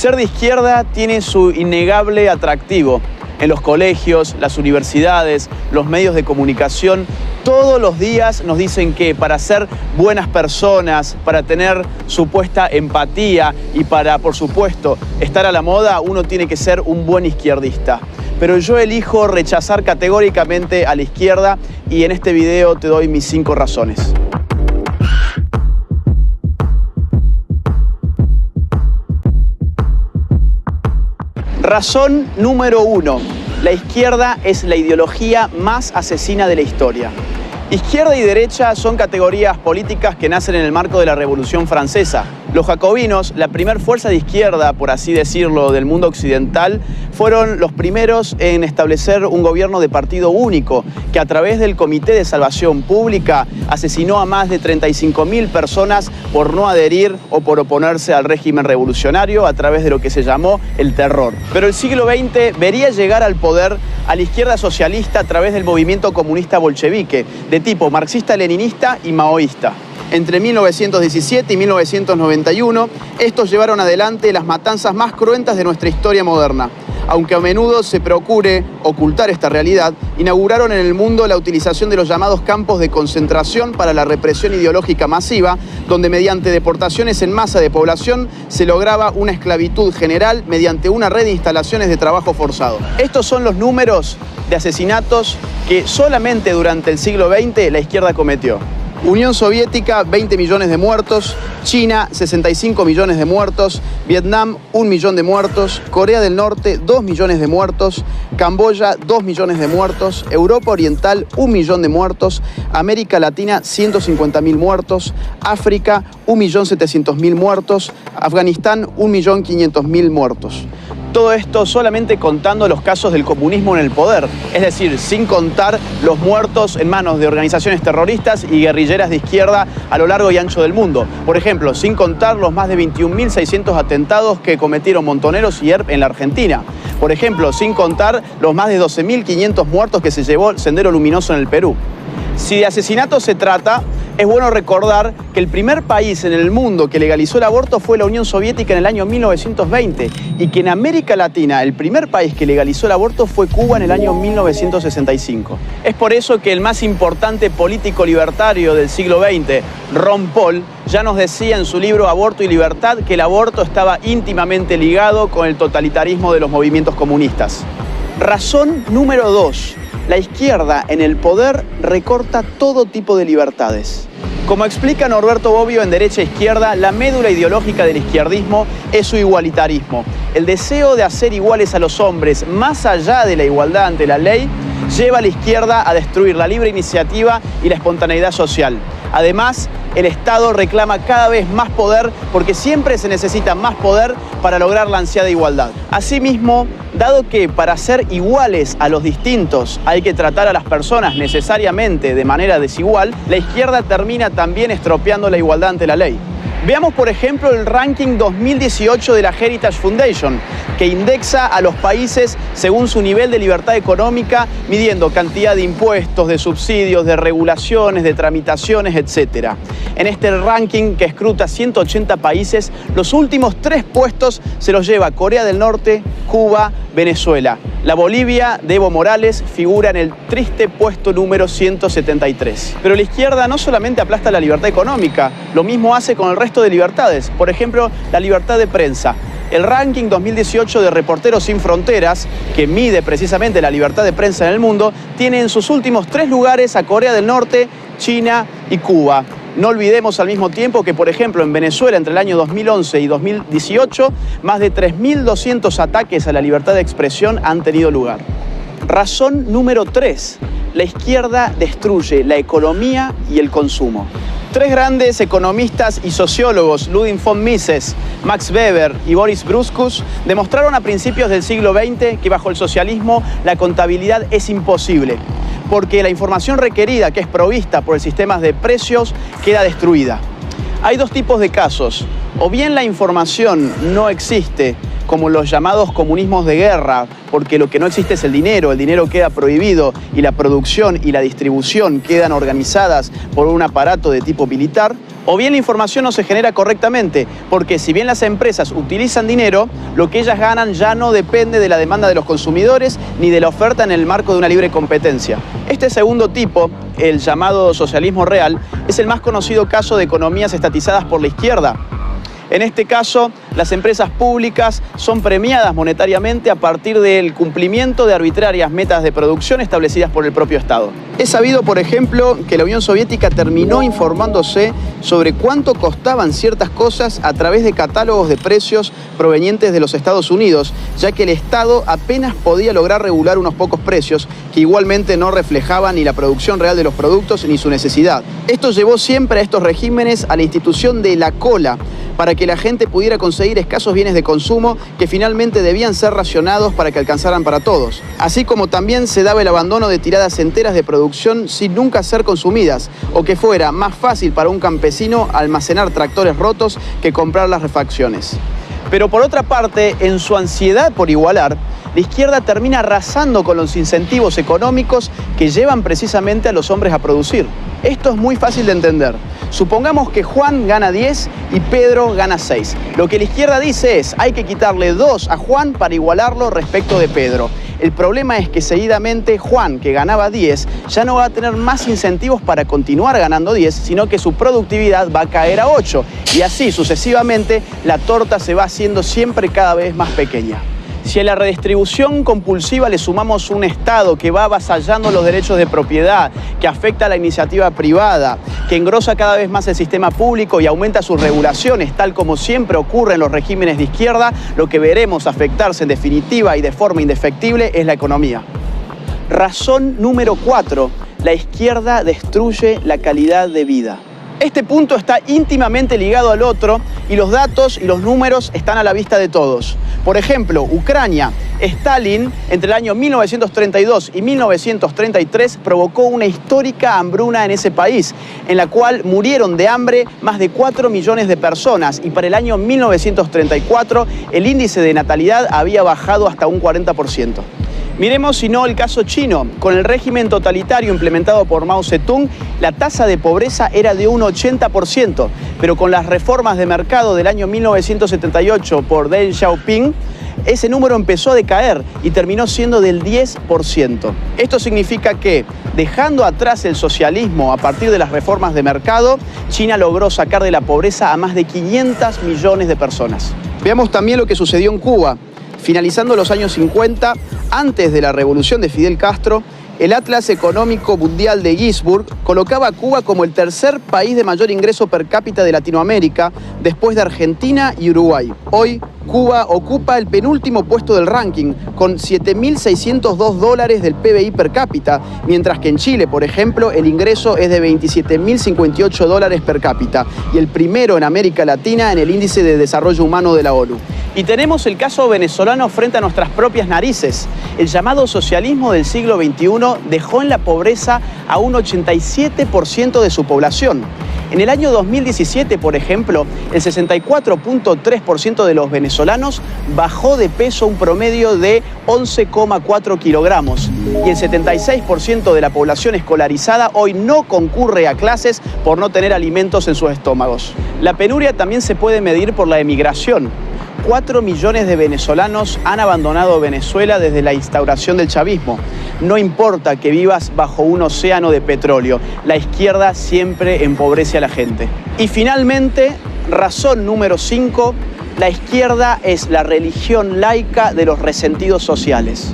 Ser de izquierda tiene su innegable atractivo. En los colegios, las universidades, los medios de comunicación, todos los días nos dicen que para ser buenas personas, para tener supuesta empatía y para, por supuesto, estar a la moda, uno tiene que ser un buen izquierdista. Pero yo elijo rechazar categóricamente a la izquierda y en este video te doy mis 5 razones. Razón número 1. La izquierda es la ideología más asesina de la historia. Izquierda y derecha son categorías políticas que nacen en el marco de la Revolución Francesa. Los jacobinos, la primer fuerza de izquierda, por así decirlo, del mundo occidental, fueron los primeros en establecer un gobierno de partido único, que a través del Comité de Salvación Pública asesinó a más de 35.000 personas por no adherir o por oponerse al régimen revolucionario a través de lo que se llamó el terror. Pero el siglo XX vería llegar al poder a la izquierda socialista a través del movimiento comunista bolchevique, de tipo marxista-leninista y maoísta. Entre 1917 y 1991, estos llevaron adelante las matanzas más cruentas de nuestra historia moderna. Aunque a menudo se procure ocultar esta realidad, inauguraron en el mundo la utilización de los llamados campos de concentración para la represión ideológica masiva, donde mediante deportaciones en masa de población se lograba una esclavitud general mediante una red de instalaciones de trabajo forzado. Estos son los números de asesinatos que solamente durante el siglo XX la izquierda cometió. Unión Soviética, 20 millones de muertos, China, 65 millones de muertos, Vietnam, 1 millón de muertos, Corea del Norte, 2 millones de muertos, Camboya, 2 millones de muertos, Europa Oriental, 1 millón de muertos, América Latina, 150.000 muertos, África, 1.700.000 muertos, Afganistán, 1.500.000 muertos. Todo esto solamente contando los casos del comunismo en el poder, es decir, sin contar los muertos en manos de organizaciones terroristas y guerrilleras de izquierda a lo largo y ancho del mundo. Por ejemplo, sin contar los más de 21.600 atentados que cometieron Montoneros y ERP en la Argentina. Por ejemplo, sin contar los más de 12.500 muertos que se llevó el Sendero Luminoso en el Perú. Si de asesinatos se trata, es bueno recordar que el primer país en el mundo que legalizó el aborto fue la Unión Soviética en el año 1920 y que en América Latina el primer país que legalizó el aborto fue Cuba en el año 1965. Es por eso que el más importante político libertario del siglo XX, Ron Paul, ya nos decía en su libro Aborto y Libertad que el aborto estaba íntimamente ligado con el totalitarismo de los movimientos comunistas. Razón número 2. La izquierda en el poder recorta todo tipo de libertades. Como explica Norberto Bobbio en Derecha e Izquierda, la médula ideológica del izquierdismo es su igualitarismo. El deseo de hacer iguales a los hombres, más allá de la igualdad ante la ley, lleva a la izquierda a destruir la libre iniciativa y la espontaneidad social. Además, el Estado reclama cada vez más poder porque siempre se necesita más poder para lograr la ansiada igualdad. Asimismo, dado que para ser iguales a los distintos hay que tratar a las personas necesariamente de manera desigual, la izquierda termina también estropeando la igualdad ante la ley. Veamos, por ejemplo, el ranking 2018 de la Heritage Foundation, que indexa a los países según su nivel de libertad económica, midiendo cantidad de impuestos, de subsidios, de regulaciones, de tramitaciones, etc. En este ranking, que escruta 180 países, los últimos 3 puestos se los lleva Corea del Norte, Cuba, Venezuela. La Bolivia de Evo Morales figura en el triste puesto número 173. Pero la izquierda no solamente aplasta la libertad económica, lo mismo hace con el resto de libertades. Por ejemplo, la libertad de prensa. El ranking 2018 de Reporteros Sin Fronteras, que mide precisamente la libertad de prensa en el mundo, tiene en sus últimos 3 lugares a Corea del Norte, China y Cuba. No olvidemos al mismo tiempo que, por ejemplo, en Venezuela, entre el año 2011 y 2018, más de 3.200 ataques a la libertad de expresión han tenido lugar. Razón número 3. La izquierda destruye la economía y el consumo. 3 grandes economistas y sociólogos, Ludwig von Mises, Max Weber y Boris Bruskus, demostraron a principios del siglo XX que bajo el socialismo la contabilidad es imposible, porque la información requerida, que es provista por el sistema de precios, queda destruida. Hay 2 tipos de casos. O bien la información no existe, como los llamados comunismos de guerra, porque lo que no existe es el dinero queda prohibido y la producción y la distribución quedan organizadas por un aparato de tipo militar, O bien la información no se genera correctamente, porque si bien las empresas utilizan dinero, lo que ellas ganan ya no depende de la demanda de los consumidores ni de la oferta en el marco de una libre competencia. Este segundo tipo, el llamado socialismo real, es el más conocido caso de economías estatizadas por la izquierda. En este caso, las empresas públicas son premiadas monetariamente a partir del cumplimiento de arbitrarias metas de producción establecidas por el propio Estado. Es sabido, por ejemplo, que la Unión Soviética terminó informándose sobre cuánto costaban ciertas cosas a través de catálogos de precios provenientes de los Estados Unidos, ya que el Estado apenas podía lograr regular unos pocos precios que igualmente no reflejaban ni la producción real de los productos ni su necesidad. Esto llevó siempre a estos regímenes a la institución de la cola, para que la gente pudiera conseguir escasos bienes de consumo que finalmente debían ser racionados para que alcanzaran para todos. Así como también se daba el abandono de tiradas enteras de producción sin nunca ser consumidas, o que fuera más fácil para un campesino almacenar tractores rotos que comprar las refacciones. Pero por otra parte, en su ansiedad por igualar, la izquierda termina arrasando con los incentivos económicos que llevan precisamente a los hombres a producir. Esto es muy fácil de entender. Supongamos que Juan gana 10 y Pedro gana 6. Lo que la izquierda dice es, hay que quitarle 2 a Juan para igualarlo respecto de Pedro. El problema es que seguidamente Juan, que ganaba 10, ya no va a tener más incentivos para continuar ganando 10, sino que su productividad va a caer a 8. Y así sucesivamente la torta se va haciendo siempre cada vez más pequeña. Si a la redistribución compulsiva le sumamos un Estado que va avasallando los derechos de propiedad, que afecta a la iniciativa privada, que engrosa cada vez más el sistema público y aumenta sus regulaciones, tal como siempre ocurre en los regímenes de izquierda, lo que veremos afectarse en definitiva y de forma indefectible es la economía. Razón número 4. La izquierda destruye la calidad de vida. Este punto está íntimamente ligado al otro y los datos y los números están a la vista de todos. Por ejemplo, Ucrania. Stalin, entre el año 1932 y 1933, provocó una histórica hambruna en ese país, en la cual murieron de hambre más de 4 millones de personas y para el año 1934 el índice de natalidad había bajado hasta un 40%. Miremos si no el caso chino. Con el régimen totalitario implementado por Mao Zedong, la tasa de pobreza era de un 80%, pero con las reformas de mercado del año 1978 por Deng Xiaoping, ese número empezó a decaer y terminó siendo del 10%. Esto significa que, dejando atrás el socialismo a partir de las reformas de mercado, China logró sacar de la pobreza a más de 500 millones de personas. Veamos también lo que sucedió en Cuba. Finalizando los años 50, antes de la revolución de Fidel Castro, el Atlas Económico Mundial de Ginzburg colocaba a Cuba como el tercer país de mayor ingreso per cápita de Latinoamérica, después de Argentina y Uruguay. Hoy, Cuba ocupa el penúltimo puesto del ranking, con $7.602 del PBI per cápita, mientras que en Chile, por ejemplo, el ingreso es de $27.058 per cápita, y el primero en América Latina en el Índice de Desarrollo Humano de la ONU. Y tenemos el caso venezolano frente a nuestras propias narices. El llamado socialismo del siglo XXI dejó en la pobreza a un 87% de su población. En el año 2017, por ejemplo, el 64.3% de los venezolanos bajó de peso un promedio de 11,4 kilogramos y el 76% de la población escolarizada hoy no concurre a clases por no tener alimentos en sus estómagos. La penuria también se puede medir por la emigración. 4 millones de venezolanos han abandonado Venezuela desde la instauración del chavismo. No importa que vivas bajo un océano de petróleo, la izquierda siempre empobrece a la gente. Y finalmente, razón número 5, la izquierda es la religión laica de los resentidos sociales.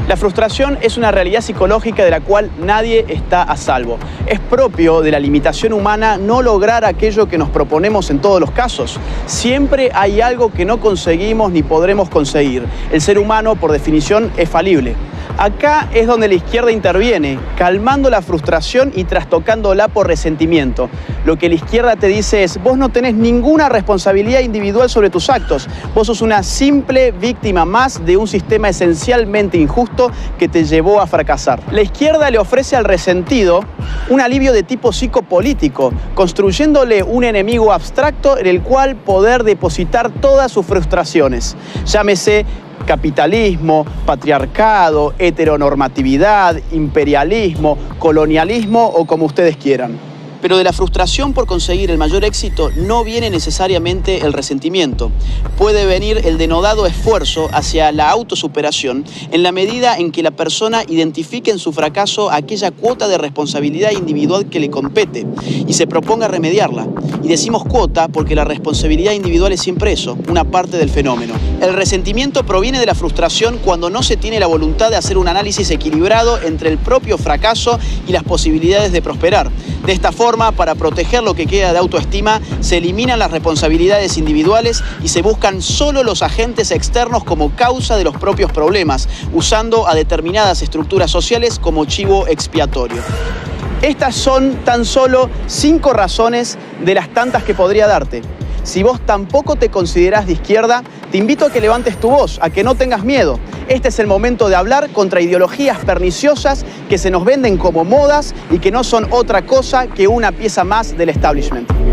La frustración es una realidad psicológica de la cual nadie está a salvo. Es propio de la limitación humana no lograr aquello que nos proponemos en todos los casos. Siempre hay algo que no conseguimos ni podremos conseguir. El ser humano, por definición, es falible. Acá es donde la izquierda interviene, calmando la frustración y trastocándola por resentimiento. Lo que la izquierda te dice es, vos no tenés ninguna responsabilidad individual sobre tus actos. Vos sos una simple víctima más de un sistema esencialmente injusto que te llevó a fracasar. La izquierda le ofrece al resentido un alivio de tipo psicopolítico, construyéndole un enemigo abstracto en el cual poder depositar todas sus frustraciones. Llámese capitalismo, patriarcado, heteronormatividad, imperialismo, colonialismo o como ustedes quieran. Pero de la frustración por conseguir el mayor éxito no viene necesariamente el resentimiento. Puede venir el denodado esfuerzo hacia la autosuperación en la medida en que la persona identifique en su fracaso aquella cuota de responsabilidad individual que le compete y se proponga remediarla. Y decimos cuota porque la responsabilidad individual es siempre eso, una parte del fenómeno. El resentimiento proviene de la frustración cuando no se tiene la voluntad de hacer un análisis equilibrado entre el propio fracaso y las posibilidades de prosperar. De esta forma, para proteger lo que queda de autoestima, se eliminan las responsabilidades individuales y se buscan solo los agentes externos como causa de los propios problemas, usando a determinadas estructuras sociales como chivo expiatorio. Estas son tan solo 5 razones de las tantas que podría darte. Si vos tampoco te considerás de izquierda, te invito a que levantes tu voz, a que no tengas miedo. Este es el momento de hablar contra ideologías perniciosas que se nos venden como modas y que no son otra cosa que una pieza más del establishment.